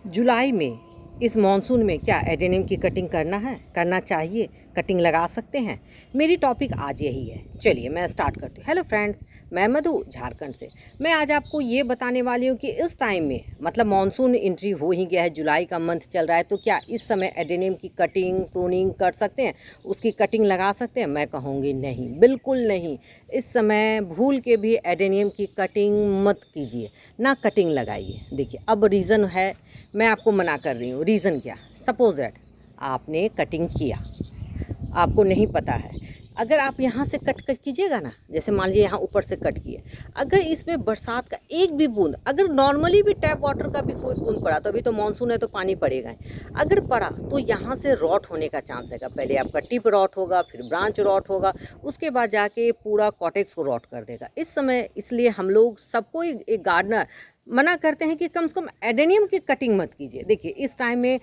जुलाई में इस मॉनसून में क्या एडेनियम की कटिंग करना है, करना चाहिए, कटिंग लगा सकते हैं? मेरी टॉपिक आज यही है। चलिए मैं स्टार्ट करती हूँ। हेलो फ्रेंड्स, मैं मधु झारखंड से। मैं आज आपको ये बताने वाली हूँ कि इस टाइम में मतलब मॉनसून एंट्री हो ही गया है, जुलाई का मंथ चल रहा है, तो क्या इस समय एडेनियम की कटिंग प्रूनिंग कर सकते हैं, उसकी कटिंग लगा सकते हैं? मैं कहूँगी नहीं, बिल्कुल नहीं। इस समय भूल के भी एडेनियम की कटिंग मत कीजिए, ना कटिंग लगाइए। देखिए अब रीज़न है, मैं आपको मना कर रही हूँ। रीज़न क्या? सपोज दैट आपने कटिंग किया, आपको नहीं पता है, अगर आप यहाँ से कट कीजिएगा ना, जैसे मान लीजिए यहाँ ऊपर से कट किए, अगर इसमें बरसात का एक भी बूंद, अगर नॉर्मली भी टैप वाटर का भी कोई बूंद पड़ा, तो अभी तो मानसून है तो पानी पड़ेगा ही, अगर पड़ा तो यहाँ से रॉट होने का चांस रहेगा। पहले आपका टिप रॉट होगा, फिर ब्रांच रॉट होगा, उसके बाद जाके पूरा कॉटेक्स को रॉट कर देगा। इस समय इसलिए हम लोग सबको एक गार्डनर मना करते हैं कि कम से कम एडेनियम की कटिंग मत कीजिए। देखिए इस टाइम में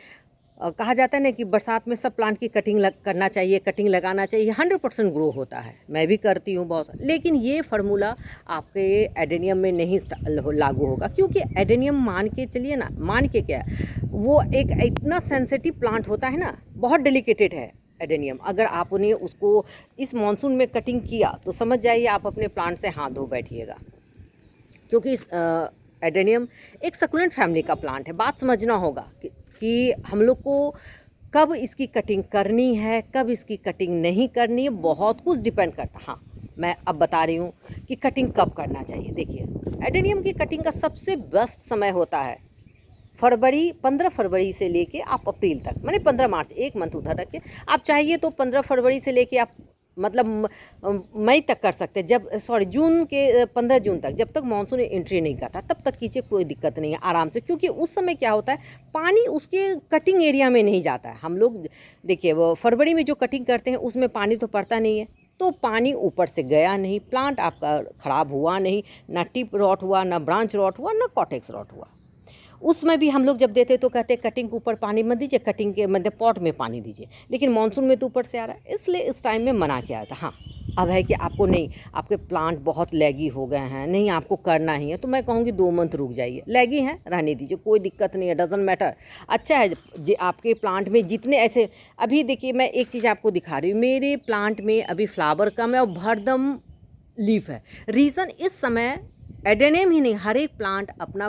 कहा जाता है ना कि बरसात में सब प्लांट की कटिंग करना चाहिए, कटिंग लगाना चाहिए, 100% ग्रो होता है। मैं भी करती हूँ बहुत, लेकिन ये फार्मूला आपके एडेनियम में नहीं लागू होगा, क्योंकि एडेनियम मान के चलिए ना, मान के क्या, वो एक इतना सेंसिटिव प्लांट होता है ना, बहुत डेलिकेटेड है एडेनियम। अगर आपने उसको इस मानसून में कटिंग किया तो समझ जाइए आप अपने प्लांट से हाथ धो बैठिएगा, क्योंकि एडेनियम एक सकुलेंट फैमिली का प्लांट है। बात समझना होगा कि हम लोग को कब इसकी कटिंग करनी है, कब इसकी कटिंग नहीं करनी है, बहुत कुछ डिपेंड करता है। हाँ, मैं अब बता रही हूँ कि कटिंग कब करना चाहिए। देखिए एडेनियम की कटिंग का सबसे बेस्ट समय होता है फरवरी, 15 फरवरी से लेके आप अप्रैल तक, माने 15 मार्च, एक मंथ उधर रखिए। आप चाहिए तो 15 फरवरी से लेके आप मतलब मई तक कर सकते हैं, जब सॉरी जून के 15 जून तक, जब तक मानसून एंट्री नहीं करता तब तक कीजिए, कोई दिक्कत नहीं है, आराम से। क्योंकि उस समय क्या होता है, पानी उसके कटिंग एरिया में नहीं जाता है। हम लोग देखिए वो फरवरी में जो कटिंग करते हैं उसमें पानी तो पड़ता नहीं है, तो पानी ऊपर से गया नहीं, प्लांट आपका ख़राब हुआ नहीं, ना टिप रॉट हुआ, ना ब्रांच रॉट हुआ, ना कॉटेक्स रॉट हुआ। उसमें भी हम लोग जब देते तो कहते कटिंग के ऊपर पानी मत दीजिए, कटिंग के मतलब पॉट में पानी दीजिए, लेकिन मानसून में तो ऊपर से आ रहा है, इसलिए इस टाइम में मना किया था। हाँ, अब है कि आपको नहीं, आपके प्लांट बहुत लैगी हो गए हैं, नहीं आपको करना ही है, तो मैं कहूँगी 2 मंथ रुक जाइए। लैगी हैं रहने दीजिए, कोई दिक्कत नहीं है, डजंट मैटर। अच्छा है जी, आपके प्लांट में जितने ऐसे, अभी देखिए मैं एक चीज़ आपको दिखा रही हूँ, मेरे प्लांट में अभी फ्लावर कम है और भरदम लीफ है। रीज़न इस समय एडेनियम ही नहीं, हर एक प्लांट अपना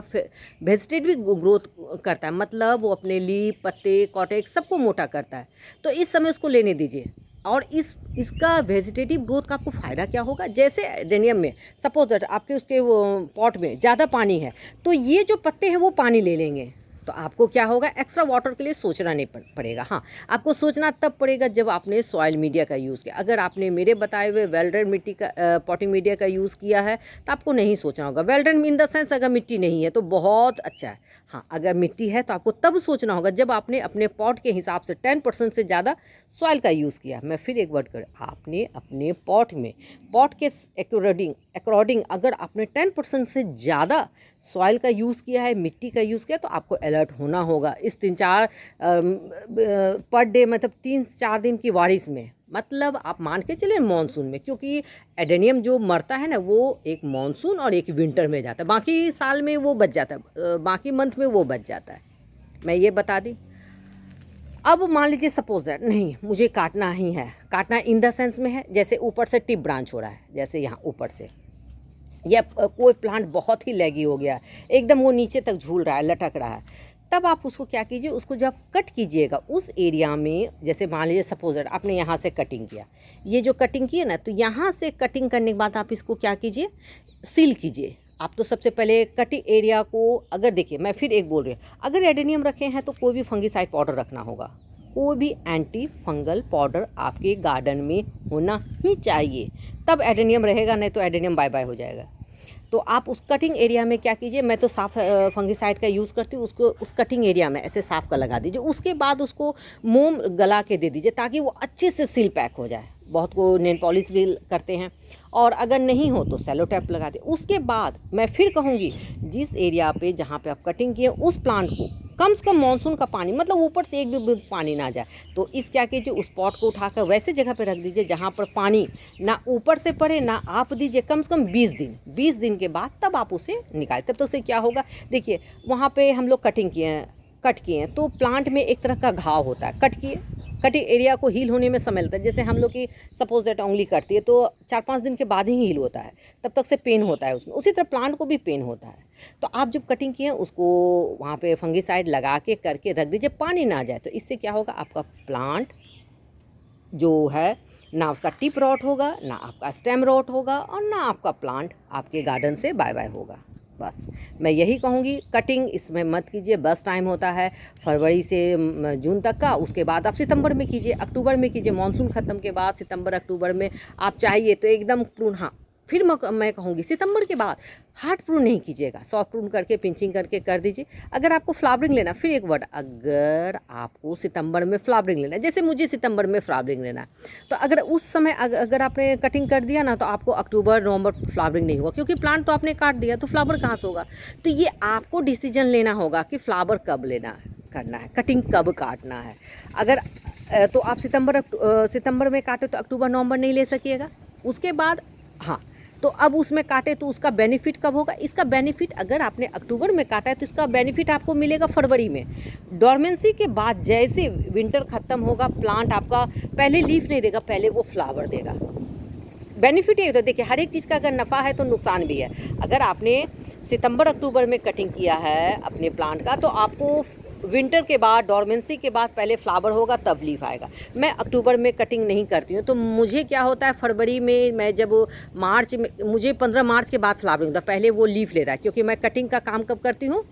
वेजिटेटिव ग्रोथ करता है, मतलब वो अपने लीफ, पत्ते, कॉटेक्स सबको मोटा करता है, तो इस समय उसको लेने दीजिए। और इसका वेजिटेटिव ग्रोथ का आपको फ़ायदा क्या होगा, जैसे एडेनियम में सपोज दैट आपके उसके वो पॉट में ज़्यादा पानी है, तो ये जो पत्ते हैं वो पानी ले लेंगे, तो आपको क्या होगा, एक्स्ट्रा वाटर के लिए सोचना नहीं पड़ेगा। हाँ, आपको सोचना तब पड़ेगा जब आपने सॉइल मीडिया का यूज़ किया। अगर आपने मेरे बताए हुए वेल्डन मिट्टी का पॉटिंग मीडिया का यूज़ किया है तो आपको नहीं सोचना होगा। वेल्डन इन द सेंस अगर मिट्टी नहीं है तो बहुत अच्छा है। हाँ, अगर मिट्टी है तो आपको तब सोचना होगा जब आपने अपने पॉट के हिसाब से 10% से ज़्यादा सॉइल का यूज़ किया। मैं फिर एक वर्ड कर, आपने अपने पॉट में पॉट के अकॉर्डिंग अगर आपने 10% से ज़्यादा सॉइल का यूज़ किया है, मिट्टी का यूज़ किया, तो आपको अलर्ट होना होगा। इस 3-4 पर डे मतलब 3-4 दिन की बारिश में, मतलब आप मान के चलें मानसून में, क्योंकि एडेनियम जो मरता है ना वो एक मानसून और एक विंटर में जाता है, बाकी साल में वो बच जाता है, बाकी मंथ में वो बच जाता है। मैं ये बता दी। अब मान लीजिए सपोज दैट नहीं, मुझे काटना ही है, काटना इन द सेंस में है जैसे ऊपर से टिप ब्रांच हो रहा है, जैसे यहाँ ऊपर से, या कोई प्लांट बहुत ही लैगी हो गया, एकदम वो नीचे तक झूल रहा है, लटक रहा है, तब आप उसको क्या कीजिए, उसको जब कट कीजिएगा उस एरिया में, जैसे मान लीजिए सपोज आपने यहाँ से कटिंग किया, ये जो कटिंग की है ना, तो यहाँ से कटिंग करने के बाद आप इसको क्या कीजिए, सील कीजिए। आप तो सबसे पहले कटिंग एरिया को, अगर देखिए मैं फिर एक बोल रही हूँ, अगर एडेनियम रखे हैं तो कोई भी फंगीसाइड पाउडर रखना होगा, कोई भी एंटी फंगल पाउडर आपके गार्डन में होना ही चाहिए, तब एडेनियम रहेगा, नहीं तो एडेनियम बाय बाय हो जाएगा। तो आप उस कटिंग एरिया में क्या कीजिए, मैं तो साफ फंगीसाइड का यूज़ करती हूँ, उसको उस कटिंग एरिया में ऐसे साफ का लगा दीजिए, उसके बाद उसको मोम गला के दे दीजिए ताकि वो अच्छे से सील पैक हो जाए। बहुत को नेल पॉलिश भी करते हैं, और अगर नहीं हो तो सेलो टैप लगा दें। उसके बाद मैं फिर कहूँगी, जिस एरिया पे जहाँ पे आप कटिंग किए उस प्लांट को कम से कम मानसून का पानी, मतलब ऊपर से एक भी बूंद पानी ना जाए, तो इस क्या कीजिए, उस पॉट को उठाकर वैसे जगह पे रख दीजिए जहाँ पर पानी ना ऊपर से पड़े ना आप दीजिए, कम से कम 20 दिन के बाद तब आप उसे निकालें। तब तो उसे क्या होगा, देखिए वहाँ पे हम लोग कटिंग किए हैं, कट किए हैं तो प्लांट में एक तरह का घाव होता है, कट किए, कटिंग एरिया को हील होने में समय लगता है। जैसे हम लोग की सपोज दैट उंगली कटती है तो 4-5 दिन के बाद ही हील होता है, तब तक से पेन होता है उसमें, उसी तरह प्लांट को भी पेन होता है। तो आप जब कटिंग किए उसको वहाँ पे फंगीसाइड लगा के करके रख दीजिए, पानी ना जाए, तो इससे क्या होगा, आपका प्लांट जो है ना उसका टिप रॉट होगा, ना आपका स्टेम रॉट होगा, और ना आपका प्लांट आपके गार्डन से बाय बाय होगा। बस मैं यही कहूँगी, कटिंग इसमें मत कीजिए। बस टाइम होता है फरवरी से जून तक का, उसके बाद आप सितंबर में कीजिए, अक्टूबर में कीजिए। मानसून ख़त्म के बाद सितंबर अक्टूबर में आप चाहिए तो एकदम प्रून, हाँ फिर मैं कहूँगी सितंबर के बाद हार्ड प्रून नहीं कीजिएगा, सॉफ्ट प्रून करके पिंचिंग करके कर दीजिए। अगर आपको फ्लावरिंग लेना, फिर एक वर्ड, अगर आपको सितंबर में फ्लावरिंग लेना है, जैसे मुझे सितंबर में फ्लावरिंग लेना है, तो अगर उस समय अगर आपने कटिंग कर दिया ना, तो आपको अक्टूबर नवंबर फ्लावरिंग नहीं होगा, क्योंकि प्लांट तो आपने काट दिया, तो फ्लावर कहाँ से होगा। तो ये आपको डिसीजन लेना होगा कि फ्लावर कब लेना करना है, कटिंग कब काटना है। अगर तो आप सितंबर में काटे तो अक्टूबर नवंबर नहीं ले सकिएगा। उसके बाद हाँ, तो अब उसमें काटे तो उसका बेनिफिट कब होगा, इसका बेनिफिट अगर आपने अक्टूबर में काटा है तो इसका बेनिफिट आपको मिलेगा फरवरी में। डॉर्मेंसी के बाद जैसे विंटर ख़त्म होगा, प्लांट आपका पहले लीफ नहीं देगा, पहले वो फ्लावर देगा। बेनिफिट ये तो देखिए, हर एक चीज़ का अगर नफ़ा है तो नुकसान भी है। अगर आपने सितंबर अक्टूबर में कटिंग किया है अपने प्लांट का, तो आपको विंटर के बाद, डॉर्मेंसी के बाद पहले फ्लावर होगा तब लीफ आएगा। मैं अक्टूबर में कटिंग नहीं करती हूँ, तो मुझे क्या होता है, फरवरी में मैं जब मार्च में, मुझे 15 मार्च के बाद फ्लावरिंग होता है, पहले वो लीफ लेता है, क्योंकि मैं कटिंग का काम कब करती हूँ,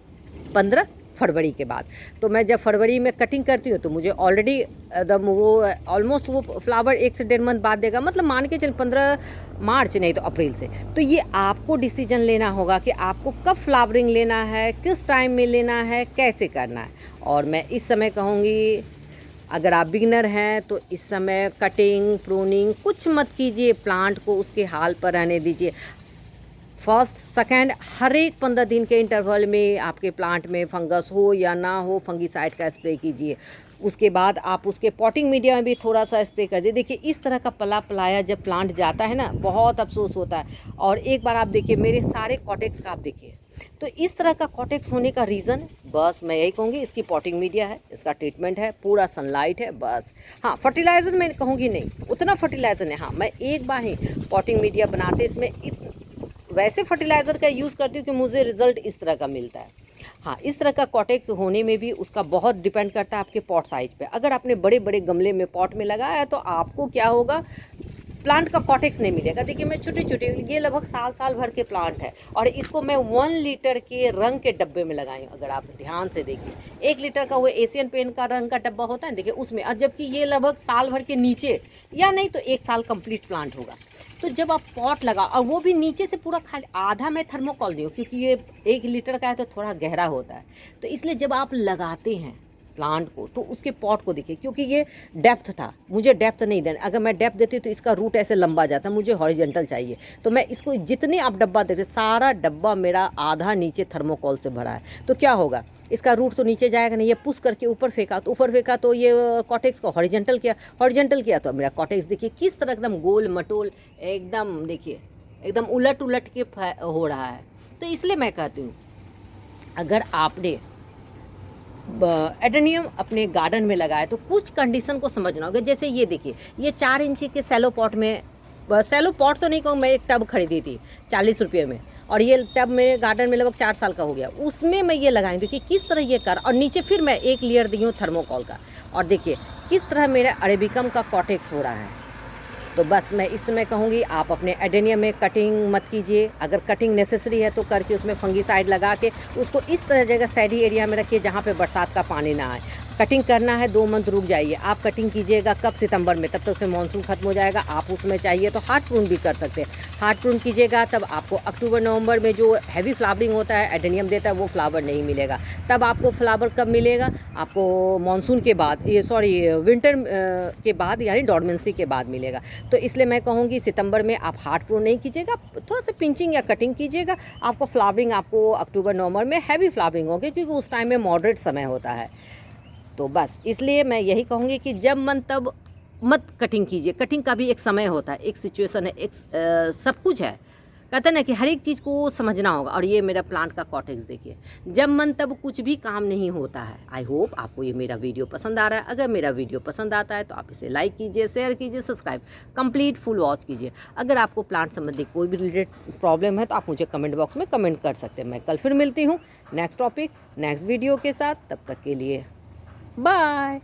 15 फरवरी के बाद। तो मैं जब फरवरी में कटिंग करती हूँ तो मुझे ऑलरेडी एकदम वो ऑलमोस्ट वो फ्लावर 1 से 1.5 मंथ बाद देगा, मतलब मान के चल 15 मार्च नहीं तो अप्रैल से। तो ये आपको डिसीजन लेना होगा कि आपको कब फ्लावरिंग लेना है, किस टाइम में लेना है, कैसे करना है। और मैं इस समय कहूँगी, अगर आप बिगिनर हैं तो इस समय कटिंग प्रूनिंग कुछ मत कीजिए, प्लांट को उसके हाल पर रहने दीजिए। फर्स्ट सेकेंड हर एक 15 दिन के इंटरवल में आपके प्लांट में फंगस हो या ना हो, फंगीसाइड का स्प्रे कीजिए। उसके बाद आप उसके पॉटिंग मीडिया में भी थोड़ा सा स्प्रे कर दीजिए। देखिए इस तरह का पला पलाया जब प्लांट जाता है ना, बहुत अफसोस होता है। और एक बार आप देखिए मेरे सारे कॉटेक्स का आप देखिए, तो इस तरह का कॉटेक्स होने का रीज़न बस मैं यही कहूँगी, इसकी पॉटिंग मीडिया है, इसका ट्रीटमेंट है, पूरा सनलाइट है, बस। हाँ, फर्टिलाइज़र मैं कहूँगी नहीं, उतना फर्टिलाइज़र नहीं। हाँ, मैं एक बार ही पॉटिंग मीडिया बनाते इसमें वैसे फर्टिलाइज़र का यूज़ करती हूँ कि मुझे रिज़ल्ट इस तरह का मिलता है। हाँ, इस तरह का कॉटेक्स होने में भी उसका बहुत डिपेंड करता है आपके पॉट साइज़ पे। अगर आपने बड़े बड़े गमले में पॉट में लगाया है तो आपको क्या होगा, प्लांट का कॉटेक्स नहीं मिलेगा। देखिए मैं छोटे छोटे, ये लगभग साल भर के प्लांट है, और इसको मैं 1 लीटर के रंग के डब्बे में लगाई हूँ। अगर आप ध्यान से देखिए, 1 लीटर का वो एशियन पेंट का रंग का डब्बा होता है, देखिए उसमें, और जबकि ये लगभग साल भर के नीचे, या नहीं तो 1 साल कंप्लीट प्लांट होगा। तो जब आप पॉट लगा, और वो भी नीचे से पूरा खाली, आधा मैं थर्मोकॉल दी हूँ क्योंकि ये 1 लीटर का है तो थोड़ा गहरा होता है। तो इसलिए जब आप लगाते हैं प्लांट को तो उसके पॉट को देखिए, क्योंकि ये डेप्थ था, मुझे डेप्थ नहीं देना। अगर मैं डेप्थ देती तो इसका रूट ऐसे लंबा जाता, मुझे हॉरिजॉन्टल चाहिए। तो मैं इसको जितने आप डब्बा देते, सारा डब्बा मेरा आधा नीचे थर्मोकॉल से भरा है। तो क्या होगा, इसका रूट तो नीचे जाएगा नहीं, ये पुश करके ऊपर फेंका, तो ऊपर फेंका तो ये कॉटेक्स को हॉरिजॉन्टल किया तो मेरा कॉटेक्स देखिए किस तरह एकदम गोल मटोल, एकदम देखिए एकदम उलट के हो रहा है। तो इसलिए मैं कहती हूँ, अगर आपने एडेनियम अपने गार्डन में लगाया तो कुछ कंडीशन को समझना होगा। जैसे ये देखिए, ये 4 इंची के सैलो पॉट में, सैलो पॉट तो नहीं कहूँ, मैं एक टब खरीदी थी 40 रुपये में, और ये टब मेरे गार्डन में लगभग 4 साल का हो गया, उसमें मैं ये लगाई। देखिए किस तरह ये कर, और नीचे फिर मैं 1 लेयर दी हूँ थर्मोकॉल का, और देखिए किस तरह मेरा अरेबिकम का कॉटेक्स हो रहा है। तो बस मैं इस समय कहूँगी, आप अपने एडेनियम में कटिंग मत कीजिए। अगर कटिंग नेसेसरी है तो करके उसमें फंगीसाइड लगा के उसको इस तरह जगह सैडी एरिया में रखिए जहाँ पे बरसात का पानी ना आए। कटिंग करना है 2 मंथ रुक जाइए, आप कटिंग कीजिएगा कब, सितंबर में, तब तक से मानसून खत्म हो जाएगा। आप उसमें चाहिए तो हार्ड प्रून भी कर सकते हैं, हार्ड प्रून कीजिएगा तब आपको अक्टूबर नवंबर में जो हैवी फ्लावरिंग होता है, एडेनियम देता है, वो फ्लावर नहीं मिलेगा। तब आपको फ्लावर कब मिलेगा, आपको मानसून के बाद, ये विंटर के बाद, यानी डॉर्मेंसी के बाद मिलेगा। तो इसलिए मैं कहूँगी सितंबर में आप हार्ड प्रून नहीं कीजिएगा, थोड़ा सा पिंचिंग या कटिंग कीजिएगा। आपको फ्लावरिंग आपको अक्टूबर नवंबर में हैवी फ्लावरिंग होगी, क्योंकि उस टाइम में मॉडरेट समय होता है। तो बस इसलिए मैं यही कहूँगी कि जब मन तब मत कटिंग कीजिए। कटिंग का भी एक समय होता है, एक सिचुएशन है, एक सब कुछ है। कहते हैं ना कि हर एक चीज़ को समझना होगा। और ये मेरा प्लांट का कॉटेक्स देखिए, जब मन तब कुछ भी काम नहीं होता है। आई होप आपको ये मेरा वीडियो पसंद आ रहा है। अगर मेरा वीडियो पसंद आता है तो आप इसे लाइक कीजिए, शेयर कीजिए, सब्सक्राइब कंप्लीट फुल वॉच कीजिए। अगर आपको प्लांट संबंधी कोई भी रिलेटेड प्रॉब्लम है तो आप मुझे कमेंट बॉक्स में कमेंट कर सकते हैं। मैं कल फिर मिलती हूँ नेक्स्ट टॉपिक नेक्स्ट वीडियो के साथ। तब तक के लिए बाय।